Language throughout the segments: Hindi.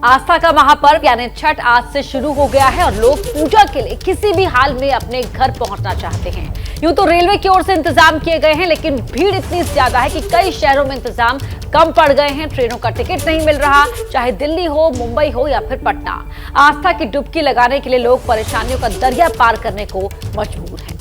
आस्था का महापर्व यानी छठ आज से शुरू हो गया है और लोग पूजा के लिए किसी भी हाल में अपने घर पहुंचना चाहते हैं। यूं तो रेलवे की ओर से इंतजाम किए गए हैं, लेकिन भीड़ इतनी ज्यादा है कि कई शहरों में इंतजाम कम पड़ गए हैं। ट्रेनों का टिकट नहीं मिल रहा, चाहे दिल्ली हो, मुंबई हो या फिर पटना। आस्था की डुबकी लगाने के लिए लोग परेशानियों का दरिया पार करने को मजबूर हैं।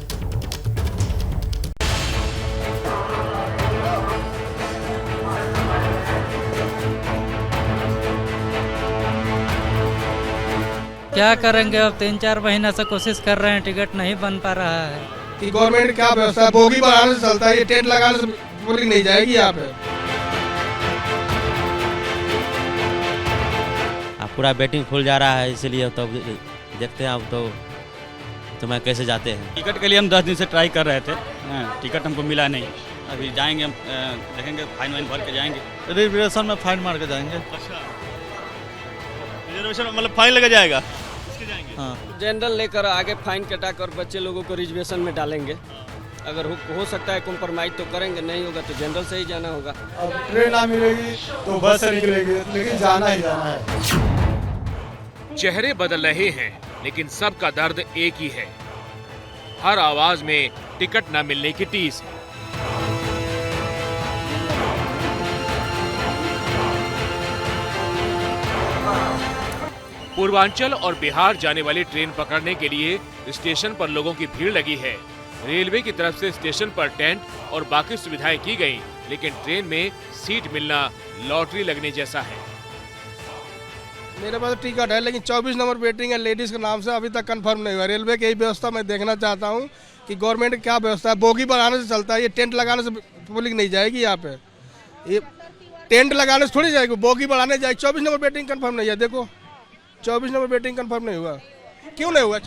क्या करेंगे, अब 3-4 महीना से कोशिश कर रहे हैं, टिकट नहीं बन पा रहा है। कि गवर्नमेंट क्या व्यवस्था है, बोगी बढ़ाने से चलता है, ये टेंट लगाने से बोली नहीं जाएगी यहाँ पे। अब पूरा वेटिंग फुल जा रहा है, इसलिए तो देखते हैं अब तो मैं कैसे जाते हैं। टिकट के लिए हम 10 दिन से ट्राई कर रहे थे, टिकट हमको मिला नहीं। अभी जाएंगे, हम देखेंगे, फाइन वाइन भर के जाएंगे। रिजर्वेशन में फाइन मार के जाएंगे। अच्छा, रिजर्वेशन में मतलब फाइन लगा जाएगा? जाएंगे? हाँ। जनरल लेकर आगे फाइन कटा कर बच्चे लोगों को रिजर्वेशन में डालेंगे। अगर हो सकता है कॉम्प्रोमाइज तो करेंगे, नहीं होगा तो जनरल से ही जाना होगा। अब ट्रेन ना मिलेगी तो बस से निकलेगी, लेकिन जाना ही जाना है। चेहरे बदल रहे हैं, लेकिन सबका दर्द एक ही है। हर आवाज में टिकट न मिलने की टीस है। पूर्वांचल और बिहार जाने वाली ट्रेन पकड़ने के लिए स्टेशन पर लोगों की भीड़ लगी है। रेलवे की तरफ से स्टेशन पर टेंट और बाकी सुविधाएं की गई, लेकिन ट्रेन में सीट मिलना लॉटरी लगने जैसा है। मेरे पास टिकट है, लेकिन 24 नंबर वेटिंग है लेडीज के नाम से, अभी तक कंफर्म नहीं हुआ। रेलवे की यही व्यवस्था मैं देखना चाहता हूँ कि गवर्नमेंट क्या व्यवस्था है, बोगी बढ़ाने से चलता है, ये टेंट लगाने से बोली नहीं जाएगी यहाँ पे। ये टेंट लगाने से थोड़ी जाएगी, बोगी बढ़ाने जाएगी। 24 नंबर वेटिंग कंफर्म नहीं है, देखो 24 नंबर वेटिंग कंफर्म नहीं हुआ। क्यों नहीं हुआ?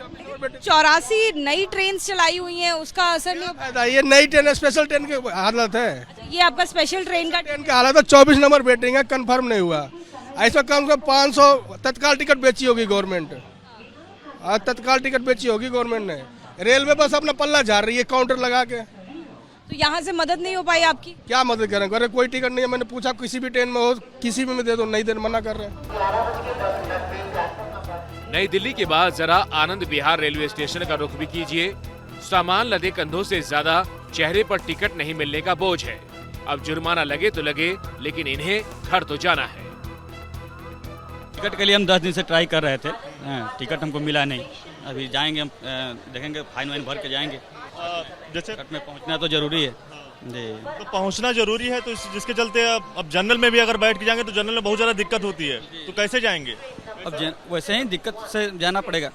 84 नई ट्रेन चलाई हुई हैं, उसका असर नहीं। ये नई ट्रेन है, स्पेशल ट्रेन की हालत है। ये आपका स्पेशल ट्रेन का हालत है। 24 नंबर वेटिंग है, कंफर्म नहीं हुआ। ऐसा कम से कम 500 तत्काल टिकट बेची होगी गवर्नमेंट। आज तत्काल टिकट बेची होगी गवर्नमेंट ने। रेलवे बस अपना पल्ला झाड़ रही है काउंटर लगा के। तो यहाँ से मदद नहीं हो पाई आपकी? क्या मदद करें? अरे कोई टिकट नहीं है। मैंने पूछा किसी भी ट्रेन में हो, किसी में दे दो, नहीं दे, मना कर रहे हैं। नई दिल्ली के बाद जरा आनंद विहार रेलवे स्टेशन का रुख भी कीजिए। सामान लदे कंधों से ज्यादा चेहरे पर टिकट नहीं मिलने का बोझ है। अब जुर्माना लगे तो लगे, लेकिन इन्हें घर तो जाना है। टिकट के लिए हम 10 दिन से ट्राई कर रहे थे, टिकट हमको मिला नहीं। अभी जाएंगे, हम देखेंगे, फाइन वाइन भर के जाएंगे। जैसे टिकट में पहुंचना तो जरूरी है जी। तो पहुंचना जरूरी है, तो जिसके चलते अब जनरल में भी अगर बैठ के जाएंगे तो जनरल में बहुत ज़्यादा दिक्कत होती है, तो कैसे जाएंगे? अब वैसे ही दिक्कत से जाना पड़ेगा।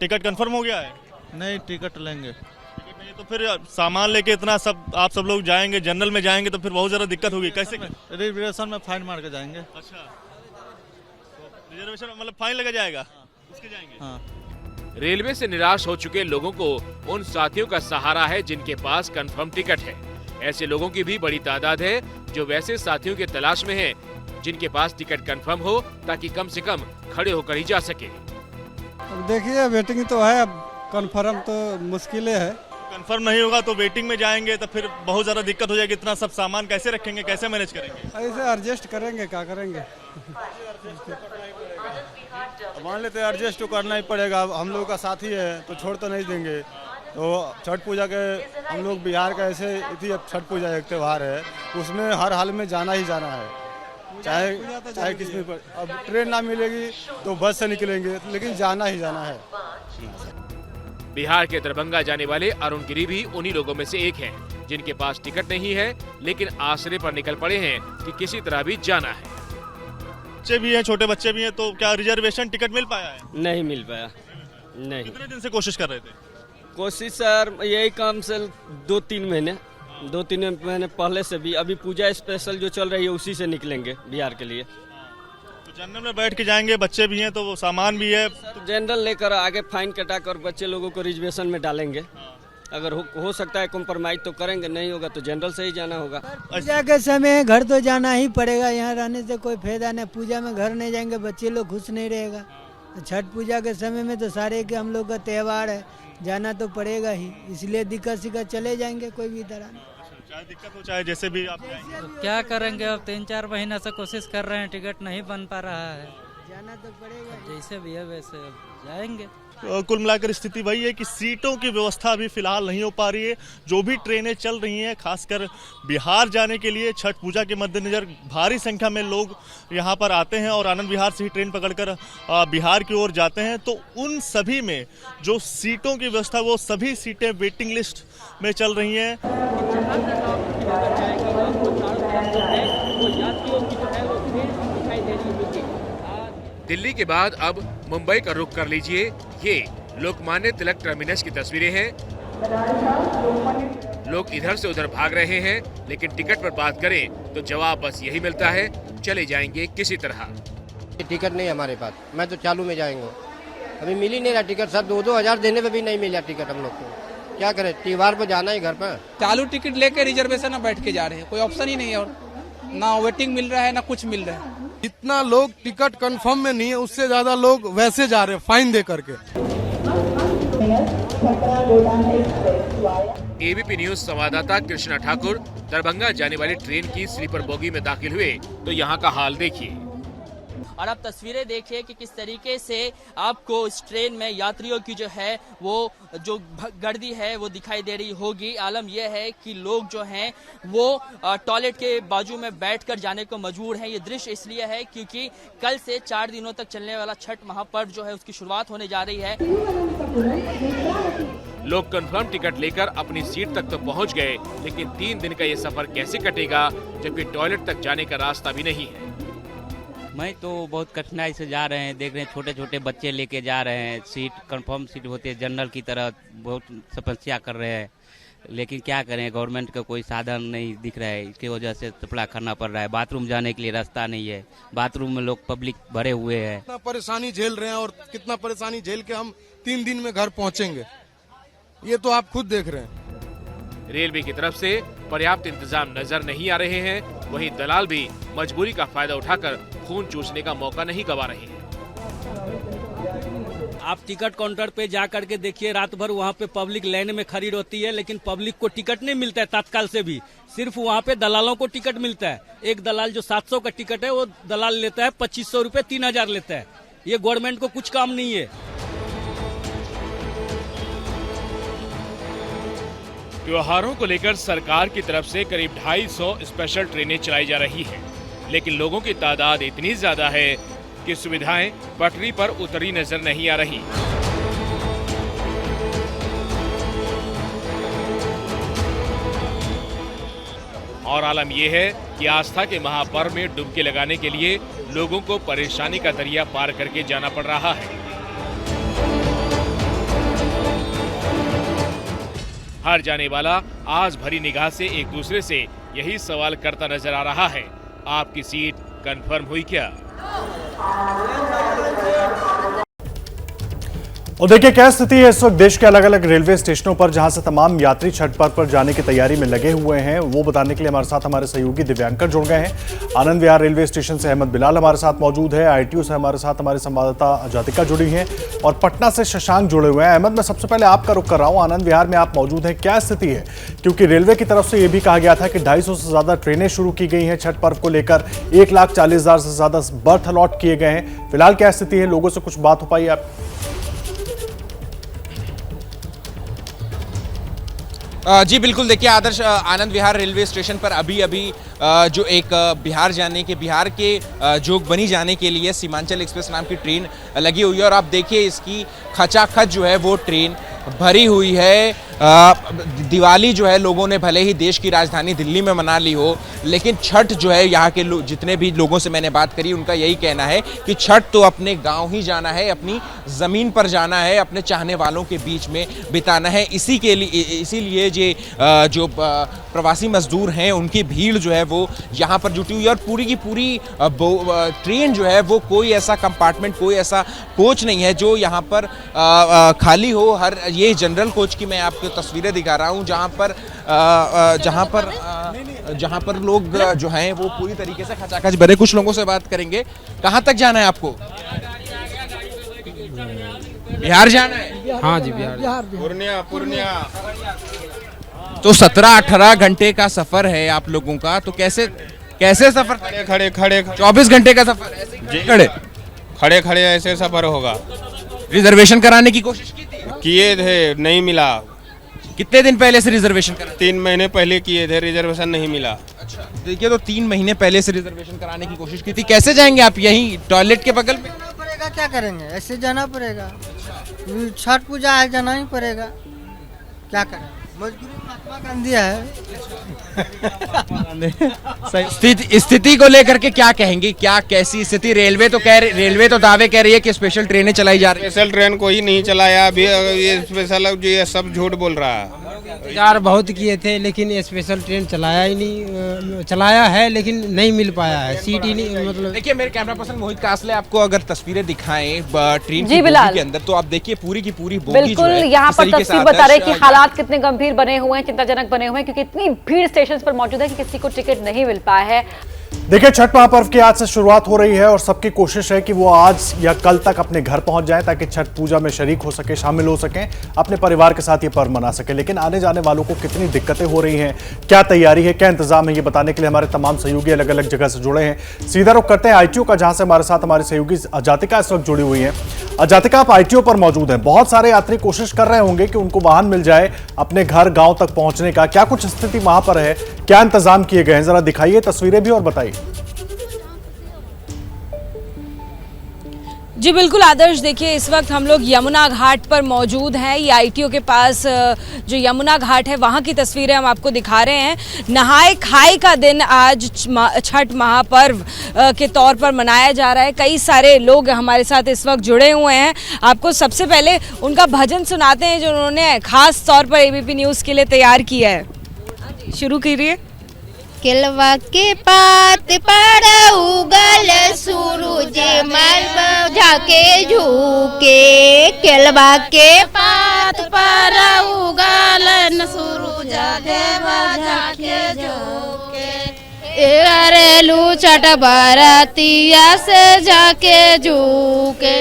टिकट कंफर्म हो गया है? नहीं, टिकट लेंगे। टिकट नहीं तो फिर सामान लेके इतना आप सब लोग जाएंगे, जनरल में जाएंगे तो फिर बहुत ज़्यादा दिक्कत होगी। कैसे? रिजर्वेशन में फाइन मार के जाएंगे। अच्छा, रिजर्वेशन में मतलब फाइन लगा जाएगा, उसके जाएंगे। हाँ। रेलवे से निराश हो चुके लोगों को उन साथियों का सहारा है जिनके पास कंफर्म टिकट है। ऐसे लोगों की भी बड़ी तादाद है जो वैसे साथियों की तलाश में हैं, जिनके पास टिकट कंफर्म हो, ताकि कम से कम खड़े होकर ही जा सके। देखिए, वेटिंग तो है, अब कंफर्म तो मुश्किल है। कंफर्म नहीं होगा तो वेटिंग में जाएंगे तो फिर बहुत ज़्यादा दिक्कत हो जाएगी। इतना सब सामान कैसे रखेंगे, कैसे मैनेज करेंगे? ऐसे एडजस्ट करेंगे, क्या करेंगे? मान लेते एडजस्ट तो करना ही पड़ेगा। हम लोगों का साथी है तो छोड़ तो नहीं देंगे। तो छठ पूजा के हम लोग बिहार का ऐसे इतनी छठ पूजा एक त्यौहार है, उसमें हर हाल में जाना ही जाना है, चाहे किस में। अब ट्रेन ना मिलेगी तो बस से निकलेंगे, लेकिन जाना ही जाना है। बिहार के दरभंगा जाने वाले अरुण गिरी भी उन्हीं लोगों में से एक हैं, जिनके पास टिकट नहीं है, लेकिन आसरे पर निकल पड़े हैं कि किसी तरह भी जाना है। बच्चे भी हैं, छोटे बच्चे भी हैं, तो क्या रिजर्वेशन टिकट मिल पाया है? नहीं मिल पाया, नहीं। कितने दिन से कोशिश कर रहे थे? कोशिश सर यही काम से 2-3 महीने पहले से भी। अभी पूजा स्पेशल जो चल रही है उसी से निकलेंगे बिहार के लिए। तो जनरल में बैठ के जाएंगे, बच्चे भी हैं तो वो सामान भी है। तो जनरल लेकर आगे फाइन कटा कर बच्चे लोगों को रिजर्वेशन में डालेंगे। अगर हो सकता है कॉम्प्रोमाइज तो करेंगे, नहीं होगा तो जनरल से ही जाना होगा। पूजा के समय घर तो जाना ही पड़ेगा, यहाँ रहने से कोई फायदा नहीं। पूजा में घर नहीं जाएंगे, बच्चे लोग खुश नहीं रहेगा। तो छठ पूजा के समय में तो सारे के हम लोग का त्यौहार है, जाना तो पड़ेगा ही, इसलिए दिक्कत चले जाएंगे कोई भी तरह। चाहे दिक्कत हो चाहे जैसे भी आप क्या करेंगे, अब 3-4 महीना से कोशिश कर रहे हैं, टिकट नहीं बन पा रहा है। जाना तो पड़ेगा। जैसे भी है वैसे जाएंगे। कुल मिलाकर स्थिति वही है कि सीटों की व्यवस्था अभी फिलहाल नहीं हो पा रही है। जो भी ट्रेनें चल रही हैं, खासकर बिहार जाने के लिए छठ पूजा के मद्देनजर भारी संख्या में लोग यहाँ पर आते हैं और आनंद विहार से ही ट्रेन पकड़कर बिहार की ओर जाते हैं। तो उन सभी में जो सीटों की व्यवस्था, वो सभी सीटें वेटिंग लिस्ट में चल रही हैं। दिल्ली के बाद अब मुंबई का रुख कर लीजिए। ये लोकमान्य तिलक टर्मिनस की तस्वीरें हैं। लोग इधर से उधर भाग रहे हैं, लेकिन टिकट पर बात करें तो जवाब बस यही मिलता है, चले जाएंगे किसी तरह। टिकट नहीं हमारे पास, मैं तो चालू में जाएंगे। अभी मिल ही नहीं रहा टिकट, सब 2-2 हज़ार देने पे भी नहीं मिला टिकट हम लोग को। क्या करें, त्योहार पर जाना है घर पर। चालू टिकट लेके रिजर्वेशन में बैठ के जा रहे हैं, कोई ऑप्शन ही नहीं है और ना वेटिंग मिल रहा है ना कुछ मिल रहा है। इतना लोग टिकट कंफर्म में नहीं है, उससे ज्यादा लोग वैसे जा रहे हैं फाइन दे करके। एबीपी न्यूज संवाददाता कृष्णा ठाकुर दरभंगा जाने वाली ट्रेन की स्लीपर बोगी में दाखिल हुए तो यहाँ का हाल देखिए। और आप तस्वीरें देखिए कि किस तरीके से आपको इस ट्रेन में यात्रियों की जो है वो जो गर्दी है वो दिखाई दे रही होगी। आलम यह है कि लोग जो हैं वो टॉयलेट के बाजू में बैठकर जाने को मजबूर हैं। ये दृश्य इसलिए है क्योंकि कल से 4 दिनों तक चलने वाला छठ महापर्व जो है उसकी शुरुआत होने जा रही है। लोग कंफर्म टिकट लेकर अपनी सीट तक तो पहुँच गए, लेकिन 3 दिन का ये सफर कैसे कटेगा जबकि टॉयलेट तक जाने का रास्ता भी नहीं है। मैं तो बहुत कठिनाई से जा रहे हैं, देख रहे हैं छोटे छोटे बच्चे लेके जा रहे हैं। सीट कंफर्म सीट होती है, जनरल की तरह बहुत समस्या कर रहे हैं, लेकिन क्या करें, गवर्नमेंट का कोई साधन नहीं दिख रहा है। इसकी वजह से तपड़ा करना पड़ रहा है। बाथरूम जाने के लिए रास्ता नहीं है, बाथरूम में लोग पब्लिक भरे हुए हैं। कितना परेशानी झेल रहे हैं और कितना परेशानी झेल के हम 3 दिन में घर पहुँचेंगे, ये तो आप खुद देख रहे हैं। रेलवे की तरफ से पर्याप्त इंतजाम नजर नहीं आ रहे हैं, वहीं दलाल भी मजबूरी का फायदा उठाकर खून चूसने का मौका नहीं गवा रहे हैं। आप टिकट काउंटर पे जा करके देखिए, रात भर वहाँ पे पब्लिक लाइन में खड़ी रहती है, लेकिन पब्लिक को टिकट नहीं मिलता है। तत्काल से भी सिर्फ वहाँ पे दलालों को टिकट मिलता है। एक दलाल जो 700 का टिकट है वो दलाल लेता है 2500 रुपए, 3000 लेता है। ये गवर्नमेंट को कुछ काम नहीं है। त्योहारों को लेकर सरकार की तरफ से करीब 250 स्पेशल ट्रेनें चलाई जा रही हैं, लेकिन लोगों की तादाद इतनी ज्यादा है कि सुविधाएं पटरी पर उतरी नजर नहीं आ रही। और आलम यह है कि आस्था के महापर्व में डुबकी लगाने के लिए लोगों को परेशानी का दरिया पार करके जाना पड़ रहा है। हर जाने वाला आज भरी निगाह से एक दूसरे से यही सवाल करता नजर आ रहा है, आपकी सीट कंफर्म हुई क्या? और देखिए क्या स्थिति है इस वक्त देश के अलग अलग रेलवे स्टेशनों पर, जहां से तमाम यात्री छठ पर्व पर जाने की तैयारी में लगे हुए हैं। वो बताने के लिए हमारे साथ हमारे सहयोगी दिव्यांकर जुड़ गए हैं। आनंद विहार रेलवे स्टेशन से अहमद बिलाल हमारे साथ मौजूद है, ITO से हमारे साथ हमारे संवाददाता जातिका जुड़ी हैं और पटना से शशांक जुड़े हुए हैं। अहमद, मैं सबसे पहले आपका रुख कर रहा हूँ, आनंद विहार में आप मौजूद हैं, क्या स्थिति है? क्योंकि रेलवे की तरफ से यह भी कहा गया था कि 250 से ज्यादा ट्रेनें शुरू की गई हैं छठ पर्व को लेकर, 1,40,000 से ज्यादा बर्थ अलॉट किए गए हैं। फिलहाल क्या स्थिति है, लोगों से कुछ बात हो पाई आप? जी बिल्कुल, देखिए आदर्श, आनंद विहार रेलवे स्टेशन पर अभी जो एक बिहार के जोग बनी जाने के लिए सीमांचल एक्सप्रेस नाम की ट्रेन लगी हुई है और आप देखिए इसकी खचाखच जो है वो ट्रेन भरी हुई है। दिवाली जो है लोगों ने भले ही देश की राजधानी दिल्ली में मना ली हो, लेकिन छठ जो है यहाँ के जितने भी लोगों से मैंने बात करी उनका यही कहना है कि छठ तो अपने गांव ही जाना है, अपनी ज़मीन पर जाना है, अपने चाहने वालों के बीच में बिताना है। इसीलिए जो प्रवासी मजदूर हैं उनकी भीड़ जो है वो यहाँ पर जुटी हुई है और पूरी की पूरी ट्रेन जो है वो कोई ऐसा कंपार्टमेंट, कोई ऐसा कोच नहीं है जो यहाँ पर खाली हो। हर ये जनरल कोच की मैं आपको तस्वीरें दिखा रहा हूँ जहाँ पर लोग जो हैं वो पूरी तरीके से खचाखच भरे। कुछ लोगों से बात करेंगे। कहाँ तक जाना है आपको? बिहार जाना है? हाँ जी, बिहार। पूर्णिया। तो 17-18 घंटे का सफर है आप लोगों का, तो कैसे सफर? खड़े 24 घंटे का सफर ऐसे खड़े? खड़े खड़े ऐसे सफर होगा। रिजर्वेशन कराने की कोशिश की थी? किए थे, नहीं मिला। कितने दिन पहले से रिजर्वेशन करा? 3 महीने पहले किए थे, रिजर्वेशन नहीं मिला। अच्छा, देखिए तो 3 महीने पहले से रिजर्वेशन कराने की कोशिश की थी। कैसे जाएंगे आप? यहीं टॉयलेट के बगल में पड़ेगा, क्या करेंगे, ऐसे जाना पड़ेगा। छठ पूजा है, जाना ही पड़ेगा, क्या करें, मजबूरी महात्मा गांधी है। स्थिति को लेकर के क्या कहेंगे? क्या कैसी स्थिति? रेलवे तो दावे कह रही है कि स्पेशल ट्रेनें चलाई जा रही है। स्पेशल ट्रेन कोई नहीं चलाया अभी, ये स्पेशल ये सब झूठ बोल रहा है। इंतजार बहुत किए थे लेकिन स्पेशल ट्रेन चलाया ही नहीं, चलाया है लेकिन नहीं मिल पाया है, सीट ही नहीं। मतलब देखिए मेरे कैमरा पर्सन मोहित कासले आपको अगर तस्वीरें दिखाएं ट्रेन जी की बिलाल के अंदर, तो आप देखिए पूरी की पूरी बोगी बिल्कुल यहाँ पर तस्वीर बता रहे कि हालात कितने गंभीर बने हुए हैं, चिंताजनक बने हुए हैं, क्योंकि इतनी भीड़ स्टेशन पर मौजूद है कि किसी को टिकट नहीं मिल पाया है। देखिए छठ महापर्व की आज से शुरुआत हो रही है और सबकी कोशिश है कि वो आज या कल तक अपने घर पहुंच जाएं ताकि छठ पूजा में शरीक हो सके, शामिल हो सकें, अपने परिवार के साथ ये पर्व मना सके। लेकिन आने जाने वालों को कितनी दिक्कतें हो रही हैं, क्या तैयारी है, क्या इंतजाम है, ये बताने के लिए हमारे तमाम सहयोगी अलग अलग जगह से जुड़े हैं। सीधा रुख करते हैं आईटीओ का, जहां से हमारे साथ हमारे सहयोगी अजातिका इस वक्त जुड़ी हुई है। अजातिका, आप आईटीओ पर मौजूद हैं। बहुत सारे यात्री कोशिश कर रहे होंगे कि उनको वाहन मिल जाए अपने घर गाँव तक पहुंचने का, क्या कुछ स्थिति वहां पर है, क्या इंतजाम किए गए हैं, जरा दिखाइए तस्वीरें भी और बताइए। जी बिल्कुल आदर्श, देखिए इस वक्त हम लोग यमुना घाट पर मौजूद हैं। ये आईटीओ के पास जो यमुना घाट है वहाँ की तस्वीरें हम आपको दिखा रहे हैं। नहाए खाए का दिन आज छठ महापर्व के तौर पर मनाया जा रहा है। कई सारे लोग हमारे साथ इस वक्त जुड़े हुए हैं। आपको सबसे पहले उनका भजन सुनाते हैं जो उन्होंने खास तौर पर एबीपी न्यूज़ के लिए तैयार किया है। शुरू कीजिए। केलवा के पात पर उगल सूरज मल झाके झुके, केलवा के पात पर उगल सूरज देव झाके झुके, करेलू छठ बरतिया से जाके झुके,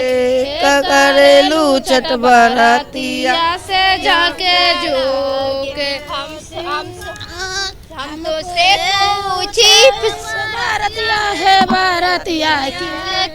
करेलू छठ बरतिया से जाके झुके। हम तो से पूछी बरतिया है, बरतिया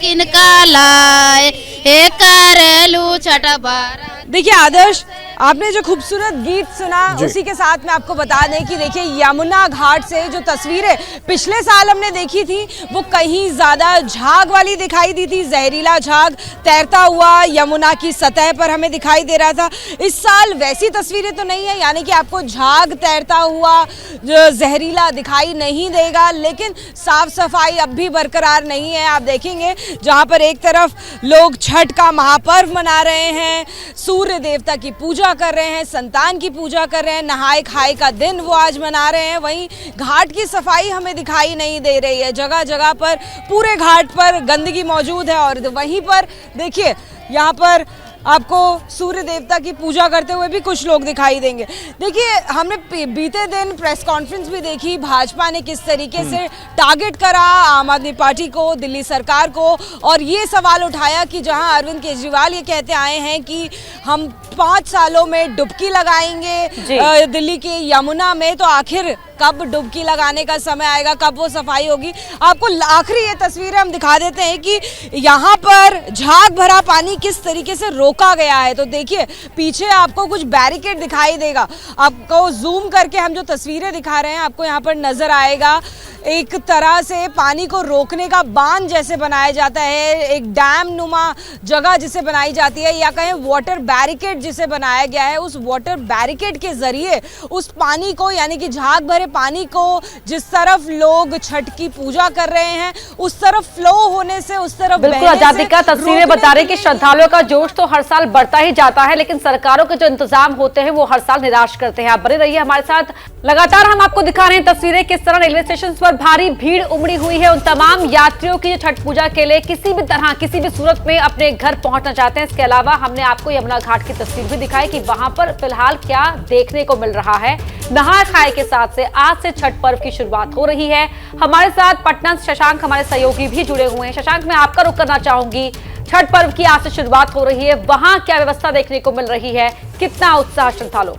किनका लाए, हे करेलू छठ बरतिया। देखिए आदर्श, आपने जो खूबसूरत गीत सुना उसी के साथ में आपको बता दें कि देखिए यमुना घाट से जो तस्वीरें पिछले साल हमने देखी थी वो कहीं ज़्यादा झाग वाली दिखाई दी थी, जहरीला झाग तैरता हुआ यमुना की सतह पर हमें दिखाई दे रहा था। इस साल वैसी तस्वीरें तो नहीं है, यानी कि आपको झाग तैरता हुआ जो जहरीला दिखाई नहीं देगा, लेकिन साफ सफाई अब भी बरकरार नहीं है। आप देखेंगे जहाँ पर एक तरफ लोग छठ का महापर्व मना रहे हैं, सूर्य देवता की पूजा कर रहे हैं, संतान की पूजा कर रहे हैं, नहाए खाए का दिन वो आज मना रहे हैं, वहीं घाट की सफाई हमें दिखाई नहीं दे रही है। जगह जगह पर पूरे घाट पर गंदगी मौजूद है और वहीं पर देखिए यहाँ पर आपको सूर्य देवता की पूजा करते हुए भी कुछ लोग दिखाई देंगे। देखिए हमने बीते दिन प्रेस कॉन्फ्रेंस भी देखी, भाजपा ने किस तरीके से टारगेट करा आम आदमी पार्टी को, दिल्ली सरकार को, और ये सवाल उठाया कि जहां अरविंद केजरीवाल ये कहते आए हैं कि हम 5 सालों में डुबकी लगाएंगे दिल्ली के यमुना में, तो आखिर कब डुबकी लगाने का समय आएगा, कब वो सफाई होगी। आपको आखिरी ये तस्वीरें हम दिखा देते हैं कि यहाँ पर झाग भरा पानी किस तरीके से रोका गया है। तो देखिए पीछे आपको कुछ बैरिकेड दिखाई देगा, आपको जूम करके हम जो तस्वीरें दिखा रहे हैं आपको यहाँ पर नजर आएगा। एक तरह से पानी को रोकने का बांध जैसे बनाया जाता है, एक डैम नुमा जगह जिसे बनाई जाती है, या कहें वाटर बैरिकेड जिसे बनाया गया है। उस वाटर बैरिकेड के जरिए उस पानी को, यानी कि झाग भरे पानी को जिस तरफ लोग छठ की पूजा कर रहे हैं उस तरफ फ्लो होने से, उस तरफ बिल्कुल आजादिका, तस्वीरें बता रहे कि श्रद्धालुओं का जोश तो हर साल बढ़ता ही जाता है, लेकिन सरकारों के जो इंतजाम होते हैं वो हर साल निराश करते हैं। आप बने रहिए हमारे साथ, लगातार हम आपको दिखा रहे हैं तस्वीरें किस तरह रेलवे स्टेशन पर भारी भीड़ उमड़ी हुई है उन तमाम यात्रियों की जो छठ पूजा के लिए किसी भी तरह किसी भी सूरत में अपने घर पहुंचना चाहते हैं। इसके अलावा हमने आपको यमुना घाट की तस्वीर भी दिखाई कि वहां पर फिलहाल क्या देखने को मिल रहा है। नहा खाए के साथ से आज से छठ पर्व की शुरुआत हो रही है। हमारे साथ पटना से शशांक हमारे सहयोगी भी जुड़े हुए हैं। शशांक, मैं आपका रुख करना चाहूंगी, छठ पर्व की आज से शुरुआत हो रही है, वहां क्या व्यवस्था देखने को मिल रही है, कितना उत्साह श्रद्धालुओं?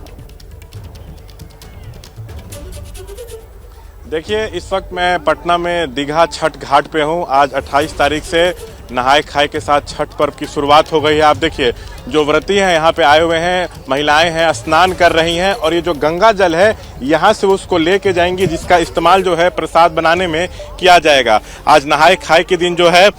देखिए इस वक्त मैं पटना में दीघा छठ घाट पे हूँ। आज 28 तारीख से नहाए खाए के साथ छठ पर्व की शुरुआत हो गई है। आप देखिए जो व्रती हैं यहाँ पे आए हुए हैं, महिलाएं हैं, स्नान कर रही हैं और ये जो गंगा जल है यहाँ से उसको लेके जाएंगी, जिसका इस्तेमाल जो है प्रसाद बनाने में किया जाएगा। आज नहाए खाए के दिन जो है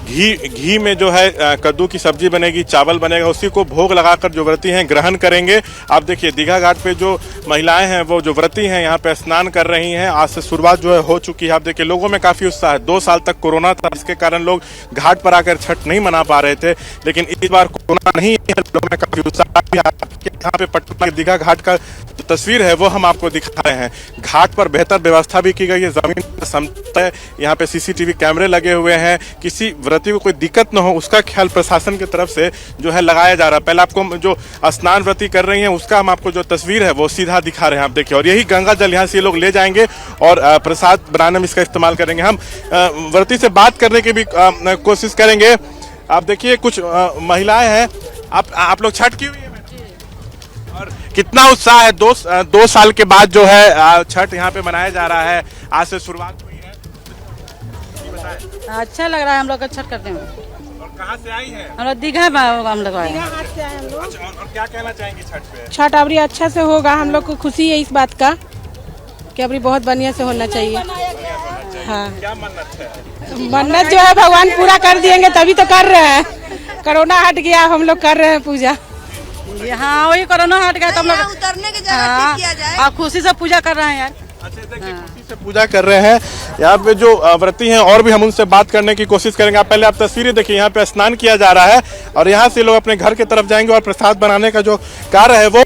घी में जो है कद्दू की सब्जी बनेगी, चावल बनेगा, उसी को भोग लगाकर जो व्रती हैं ग्रहण करेंगे। आप देखिए दीघा घाट पे जो महिलाएं हैं वो जो व्रती हैं यहाँ पे स्नान कर रही हैं। आज से शुरुआत जो है हो चुकी है। आप देखिए लोगों में काफी उत्साह है। 2 साल तक कोरोना था, इसके कारण लोग घाट पर आकर छठ नहीं मना पा रहे थे, लेकिन इस बार कोरोना नहीं है, लोगों में काफी उत्साह भी है। यहाँ पे पटना के दीघा घाट का जो तस्वीर है वो हम आपको दिखा रहे हैं। घाट पर बेहतर व्यवस्था भी की गई है, जमीन समतल है, यहाँ पे सीसीटीवी कैमरे लगे हुए हैं, किसी व्रती को कोई दिक्कत न हो उसका ख्याल प्रशासन की तरफ से जो है लगाया जा रहा है। पहले आपको जो स्नान व्रती कर रही हैं उसका हम आपको जो तस्वीर है वो सीधा दिखा रहे हैं, आप देखिए। और यही गंगा जल यहाँ से ये लोग ले जाएंगे और प्रसाद बनाने में इसका इस्तेमाल करेंगे। हम व्रती से बात करने की भी कोशिश करेंगे। आप देखिए कुछ महिलाएं हैं। आप लोग छठ की हुई है और कितना उत्साह है। 2 साल के बाद जो है छठ यहाँ पे मनाया जा रहा है, आज से शुरुआत हुई है। अच्छा लग रहा है हम लोग छठ करते हैं। और कहाँ से आई है? हम लोग दीघा में हम लोग आए हैं। और क्या कहना चाहेंगे छठ पे? छठ अबरी अच्छा से होगा, हम लोग को खुशी है इस बात का कि अबरी बहुत बढ़िया से होना चाहिए। हाँ, क्या मन्नत है? मन्नत जो है भगवान पूरा कर दिएंगे, तभी तो कर रहे हैं। कोरोना हट गया, हम लोग कर रहे हैं पूजा। हाँ वही कोरोना हट गया तो हम लोग उतरने की जगह किया जाए। आप खुशी से पूजा कर रहे हैं यार। अच्छा देखिए खुशी से पूजा कर रहे हैं यहाँ पे जो व्रती हैं, और भी हम उनसे बात करने की कोशिश करेंगे। पहले आप तस्वीरें देखिए, यहाँ पे स्नान किया जा रहा है और यहाँ से लोग अपने घर की तरफ जाएंगे और प्रसाद बनाने का जो कार्य है वो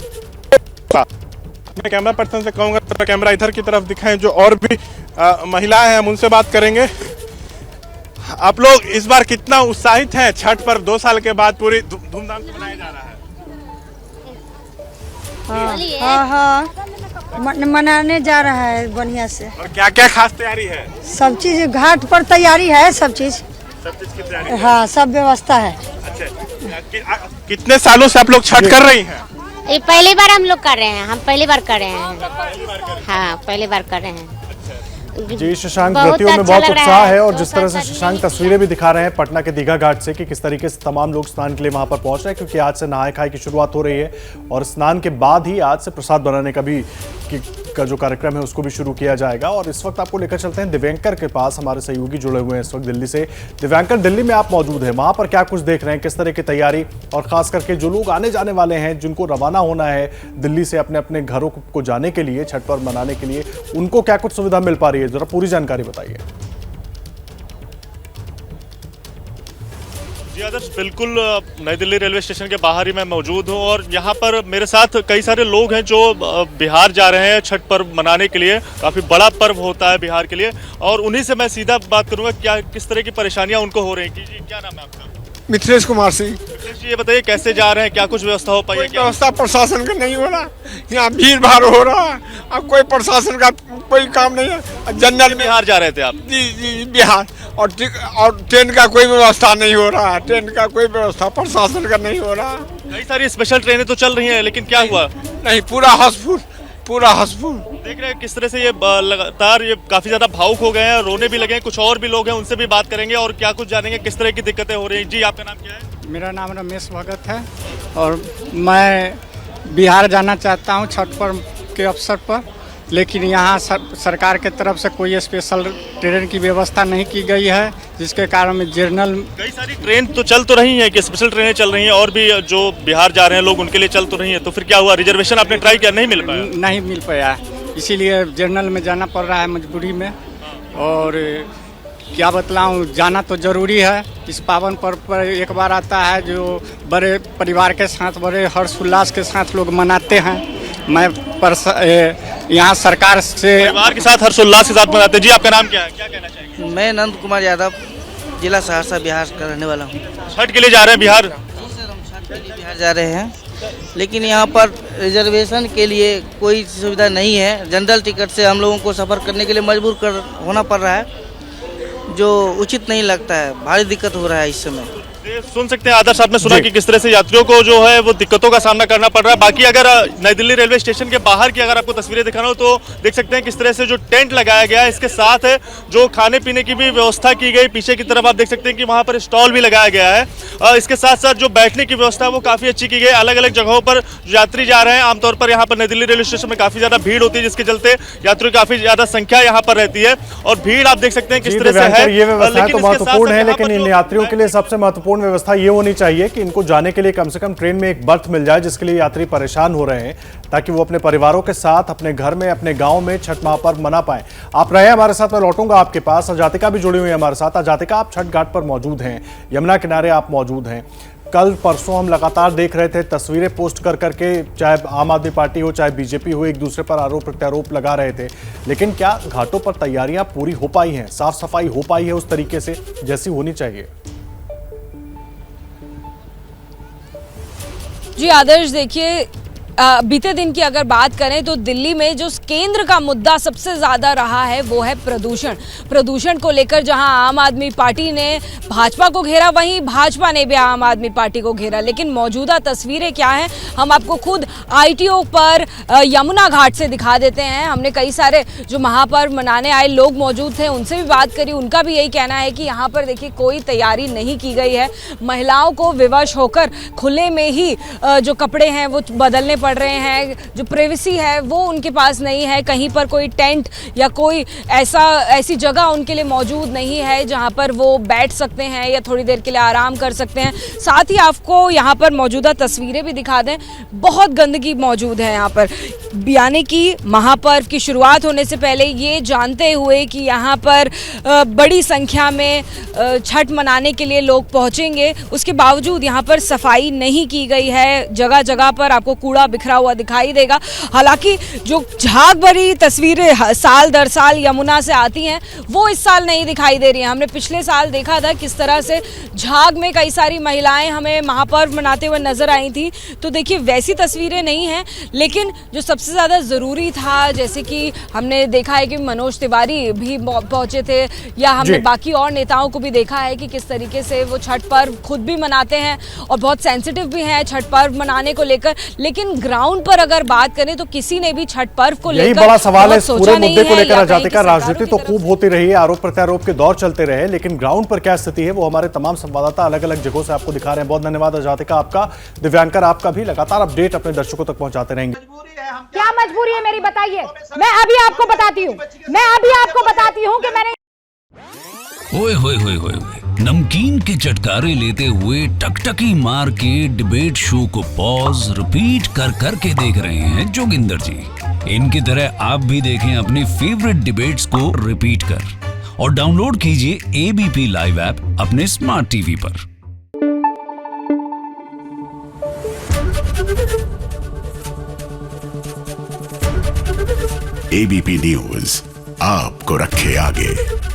मैं कैमरा पर्सन से कहूँगा तो कैमरा इधर की तरफ दिखाएं। जो और भी महिलाएं हैं हम उनसे बात करेंगे। आप लोग इस बार कितना उत्साहित हैं? छठ पर्व 2 साल के बाद पूरी धूमधाम से मनाया जा रहा है। हाँ मनाने जा रहा है बढ़िया से। और क्या क्या खास तैयारी है? सब चीज घाट पर तैयारी है, सब चीज की तैयारी है? हाँ सब व्यवस्था है। अच्छा कितने सालों से आप लोग छठ कर रही हैं? ये पहली बार हम लोग कर रहे हैं, हम पहली बार कर रहे हैं। हाँ पहली बार कर रहे हैं। जी शशांक, व्रतियों में बहुत उत्साह है और जिस तरह से शशांक तस्वीरें भी दिखा रहे हैं पटना के दीघा घाट से कि किस तरीके से तमाम लोग स्नान के लिए वहां पर पहुंच रहे हैं, क्योंकि आज से नहाए खाए की शुरुआत हो रही है और स्नान के बाद ही आज से प्रसाद बनाने का भी का जो कार्यक्रम है उसको भी शुरू किया जाएगा। और इस वक्त आपको लेकर चलते हैं दिव्यांकर के पास, हमारे सहयोगी जुड़े हुए हैं इस वक्त दिल्ली से। दिव्यांकर, दिल्ली में आप मौजूद हैं, वहां पर क्या कुछ देख रहे हैं, किस तरह की तैयारी, और खास करके जो लोग आने जाने वाले हैं जिनको रवाना होना है दिल्ली से अपने अपने घरों को जाने के लिए, छठ पर्व मनाने के लिए, उनको क्या कुछ सुविधा मिल पा रही है? जरा पूरी जानकारी बताइए। जी आदर्श, बिल्कुल नई दिल्ली रेलवे स्टेशन के बाहर ही मैं मौजूद हूं और यहाँ पर मेरे साथ कई सारे लोग हैं जो बिहार जा रहे हैं छठ पर्व मनाने के लिए। काफ़ी बड़ा पर्व होता है बिहार के लिए और उन्हीं से मैं सीधा बात करूंगा क्या किस तरह की परेशानियां उनको हो रही हैं। जी क्या नाम है आपका? मिथिलेश कुमार सिंह। मिथिलेश जी, ये बताइए कैसे जा रहे हैं, क्या कुछ व्यवस्था हो पाई है? व्यवस्था प्रशासन का नहीं हो रहा, यहाँ भीड़ भाड़ हो रहा है, अब कोई प्रशासन का कोई काम नहीं है। जनरल बिहार जा रहे थे आप? जी बिहार, और ट्रेन का कोई व्यवस्था नहीं हो रहा, ट्रेन का कोई व्यवस्था प्रशासन का नहीं हो रहा। कई सारी स्पेशल ट्रेनें तो चल रही हैं लेकिन क्या हुआ? नहीं, पूरा हाउसफुल। देख रहे हैं किस तरह से ये लगातार ये काफी ज्यादा भावुक हो गए हैं, रोने भी लगे हैं। कुछ और भी लोग हैं, उनसे भी बात करेंगे और क्या कुछ जानेंगे किस तरह की दिक्कतें हो रही हैं। जी आपका नाम क्या है? मेरा नाम रमेश भगत है और मैं बिहार जाना चाहता हूं छठ पर्व के अवसर पर, लेकिन यहाँ सरकार के तरफ से कोई स्पेशल ट्रेन की व्यवस्था नहीं की गई है, जिसके कारण में जर्नल। कई सारी ट्रेन तो चल तो रही हैं कि स्पेशल ट्रेनें चल रही हैं और भी जो बिहार जा रहे हैं लोग उनके लिए चल तो रही हैं, तो फिर क्या हुआ? रिजर्वेशन आपने ट्राई किया, नहीं मिल पाया? नहीं मिल पाया, इसीलिए जर्नल में जाना पड़ रहा है मजबूरी में। और क्या बतलाऊं, जाना तो जरूरी है। इस पावन पर्व पर एक बार आता है जो बड़े परिवार के साथ बड़े हर्षोल्लास के साथ लोग मनाते हैं। मैं यहाँ सरकार से परिवार के साथ हर्षोल्लास के साथ मनाते हैं। जी आपका नाम क्या है, क्या कहना चाहेंगे? मैं नंद कुमार यादव, जिला सहरसा बिहार का रहने वाला हूँ। छठ के लिए जा रहे हैं बिहार? बिहार जा रहे हैं, लेकिन यहाँ पर रिजर्वेशन के लिए कोई सुविधा नहीं है। जनरल टिकट से हम लोगों को सफ़र करने के लिए मजबूर होना पड़ रहा है। जो उचित नहीं लगता है, भारी दिक्कत हो रहा है इस समय। ये सुन सकते हैं आदर्श, आपने सुना कि किस तरह से यात्रियों को जो है वो दिक्कतों का सामना करना पड़ रहा है। बाकी अगर नई दिल्ली रेलवे स्टेशन के बाहर की अगर आपको तस्वीरें दिखाना हो तो देख सकते हैं किस तरह से जो टेंट लगाया गया है, इसके साथ है जो खाने पीने की भी व्यवस्था की गई। पीछे की तरफ आप देख सकते हैं कि वहाँ पर स्टॉल भी लगाया गया है। इसके साथ साथ जो बैठने की व्यवस्था है वो काफ़ी अच्छी की गई। अलग अलग जगहों पर यात्री जा रहे हैं। आमतौर पर यहाँ पर नई दिल्ली रेलवे स्टेशन में काफ़ी ज़्यादा भीड़ होती है, जिसके चलते यात्रियों की काफ़ी ज़्यादा संख्या यहाँ पर रहती है और भीड़ आप देख सकते हैं किस तरह से है। ये व्यवस्था तो महत्वपूर्ण है, लेकिन इन यात्रियों के लिए सबसे महत्वपूर्ण व्यवस्था ये होनी चाहिए कि इनको जाने के लिए कम से कम ट्रेन में एक बर्थ मिल जाए, जिसके लिए यात्री परेशान हो रहे हैं, ताकि वो अपने परिवारों के साथ अपने घर में, अपने गांव में छठ महापर्व मना पाएं। आप रहे हमारे साथ, मैं लौटूंगा आपके पास। अजातिका भी जुड़ी हुई है हमारे साथ। अजातिका, आप छठ घाट पर मौजूद हैं, यमुना किनारे आप मौजूद हैं। कल परसों हम लगातार देख रहे थे तस्वीरें पोस्ट कर करके, चाहे आम आदमी पार्टी हो चाहे बीजेपी हो, एक दूसरे पर आरोप प्रत्यारोप लगा रहे थे। लेकिन क्या घाटों पर तैयारियां पूरी हो पाई हैं, साफ सफाई हो पाई है उस तरीके से जैसी होनी चाहिए? जी आदर्श, देखिए बीते दिन की अगर बात करें तो दिल्ली में जो केंद्र का मुद्दा सबसे ज़्यादा रहा है वो है प्रदूषण। प्रदूषण को लेकर जहां आम आदमी पार्टी ने भाजपा को घेरा, वहीं भाजपा ने भी आम आदमी पार्टी को घेरा। लेकिन मौजूदा तस्वीरें क्या हैं, हम आपको खुद ITO पर यमुना घाट से दिखा देते हैं। हमने कई सारे जो महापर्व मनाने आए लोग मौजूद थे, उनसे भी बात करी। उनका भी यही कहना है कि यहाँ पर देखिए कोई तैयारी नहीं की गई है। महिलाओं को विवश होकर खुले में ही जो कपड़े हैं वो बदलने पड़ रहे हैं। जो प्राइवेसी है वो उनके पास नहीं है। कहीं पर कोई टेंट या कोई ऐसी जगह उनके लिए मौजूद नहीं है जहां पर वो बैठ सकते हैं या थोड़ी देर के लिए आराम कर सकते हैं। साथ ही आपको यहां पर मौजूदा तस्वीरें भी दिखा दें, बहुत गंदगी मौजूद है यहां पर। यानी कि महापर्व की शुरुआत होने से पहले ये जानते हुए कि यहाँ पर बड़ी संख्या में छठ मनाने के लिए लोग पहुँचेंगे, उसके बावजूद यहाँ पर सफाई नहीं की गई है। जगह जगह पर आपको कूड़ा बिखरा हुआ दिखाई देगा। हालांकि जो झाग भरी तस्वीरें साल दर साल यमुना से आती हैं वो इस साल नहीं दिखाई दे रही हैं। हमने पिछले साल देखा था किस तरह से झाग में कई सारी महिलाएं हमें महापर्व मनाते हुए नजर आई थी। तो देखिए वैसी तस्वीरें नहीं हैं, लेकिन जो सबसे ज़्यादा ज़रूरी था, जैसे कि हमने देखा है कि मनोज तिवारी भी पहुंचे थे, या हमने बाकी और नेताओं को भी देखा है कि किस तरीके से वो छठ पर्व खुद भी मनाते हैं और बहुत सेंसिटिव भी हैं छठ पर्व मनाने को लेकर। लेकिन ग्राउंड पर अगर बात करें तो किसी ने भी छठ पर्व को लेकर, यही बड़ा सवाल है इस पूरे मुद्दे को लेकर। अजातिका, का राजनीति तो खूब होती रही है, आरोप प्रत्यारोप के दौर चलते रहे, लेकिन ग्राउंड पर क्या स्थिति है वो हमारे तमाम संवाददाता अलग अलग जगहों से आपको दिखा रहे हैं। बहुत धन्यवाद अजातिका आपका। दिव्यांकर, आपका भी लगातार अपडेट अपने दर्शकों तक पहुंचाते रहेंगे। क्या मजबूरी है मेरी, बताइए। मैं अभी आपको बताती हूँ कि मैंने ओए होए होए होए, नमकीन के चटकारे लेते हुए टकटकी मार के डिबेट शो को पॉज रिपीट कर कर के देख रहे हैं जोगिंदर जी। इनकी तरह आप भी देखें अपनी फेवरेट डिबेट्स को रिपीट कर, और डाउनलोड कीजिए ABP लाइव ऐप अपने स्मार्ट टीवी पर। ABP न्यूज आपको रखे आगे।